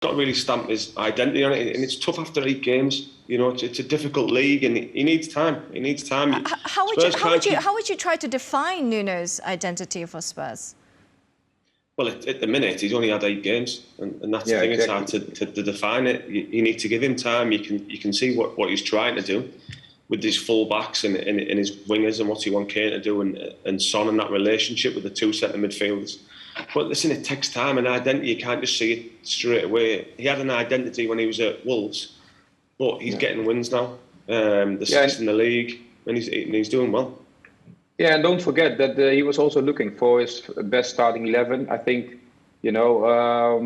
got to really stamp his identity on it, and it's tough after 8 games. You know, it's a difficult league, and he needs time. He needs time. How would you try to define Nuno's identity for Spurs? Well, at the minute, he's only had 8 games, and that's the thing. Exactly. It's hard to define it. You need to give him time. You can see what he's trying to do with his full-backs and his wingers and what he wants Kane to do, and Son and that relationship with the 2 centre midfielders. But listen, it takes time and identity. You can't just see it straight away. He had an identity when he was at Wolves, but he's getting wins now. The 6th in the league, and he's doing well. Yeah, and don't forget that he was also looking for his best starting 11. I think, you know,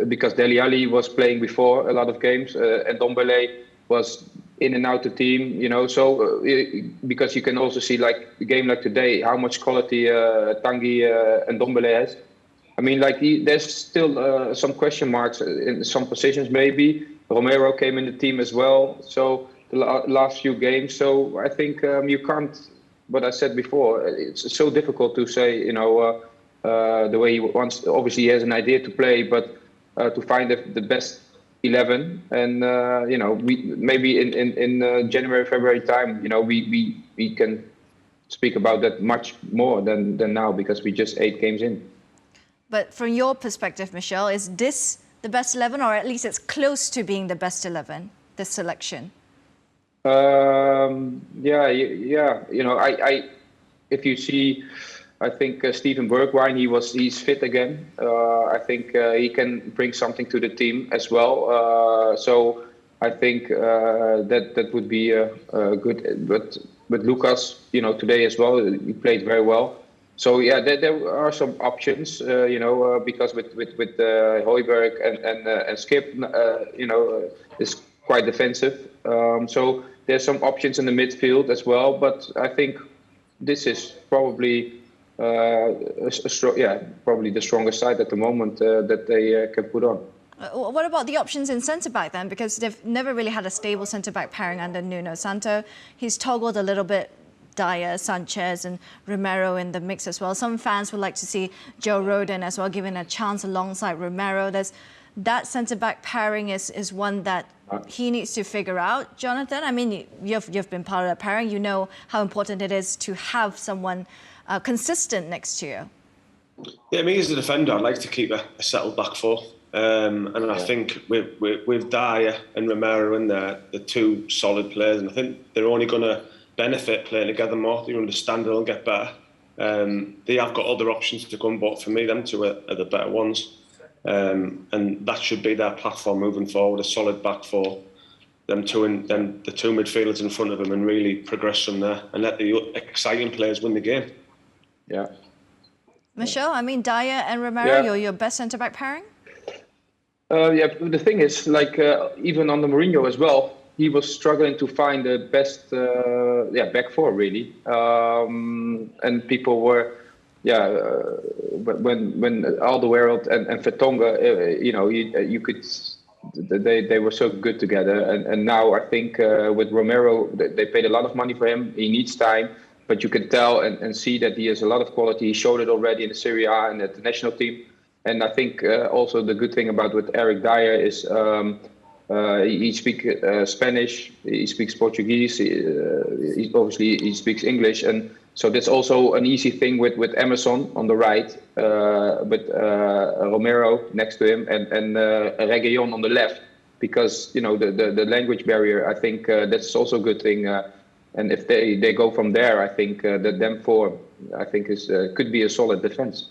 because Dele Alli was playing before a lot of games, and Ndombele was in and out the team, you know. So because you can also see, like a game like today, how much quality Tanguy and Ndombele has. I mean, like there's still some question marks in some positions. Maybe Romero came in the team as well. So the last few games. So I think you can't. What I said before, it's so difficult to say, you know, the way he wants. Obviously, he has an idea to play, but to find the best 11, and you know, maybe in January, February time, you know, we can speak about that much more than now, because we just 8 games in. But from your perspective, Michel, is this the best 11, or at least it's close to being the best 11? This selection. Yeah. You know, if you see, I think Steven Bergwijn, he's fit again. I think he can bring something to the team as well. So I think that would be good. But Lucas, you know, today as well, he played very well. So yeah, there are some options, you know, because with Højbjerg and Skip, you know, is quite defensive. So there's some options in the midfield as well. But I think this is probably probably the strongest side at the moment that they can put on. What about the options in centre-back then? Because they've never really had a stable centre-back pairing under Nuno Santo. He's toggled a little bit Dyer, Sanchez and Romero in the mix as well. Some fans would like to see Joe Rodon as well given a chance alongside Romero. That centre-back pairing is one that he needs to figure out, Jonathan. I mean, you've been part of that pairing. You know how important it is to have someone consistent next to you. Yeah, me as a defender, I'd like to keep a settled back 4. And I think with Dyer and Romero in there, the 2 solid players, and I think they're only going to benefit playing together more. They understand it'll get better. They have got other options to come, but for me, them 2 are the better ones. And that should be their platform moving forward, a solid back 4. Them 2 and then the 2 midfielders in front of them, and really progress from there and let the exciting players win the game. Yeah. Michel, I mean, Dyer and Romero, your best centre-back pairing? Yeah, the thing is, like, even under Mourinho as well, he was struggling to find the best back 4, really. And people were, when Alderweireld and Vertonghen, you know, you could, they were so good together. And now I think with Romero, they paid a lot of money for him. He needs time. But you can tell and see that he has a lot of quality. He showed it already in the Serie A and at the national team. And I think also the good thing about with Eric Dyer is he speaks Spanish, he speaks Portuguese, he speaks English. And so that's also an easy thing with Emerson on the right, with Romero next to him, and Reguilón on the left. Because, you know, the language barrier, I think that's also a good thing. And if they go from there, I think that them 4, I think, could be a solid defense.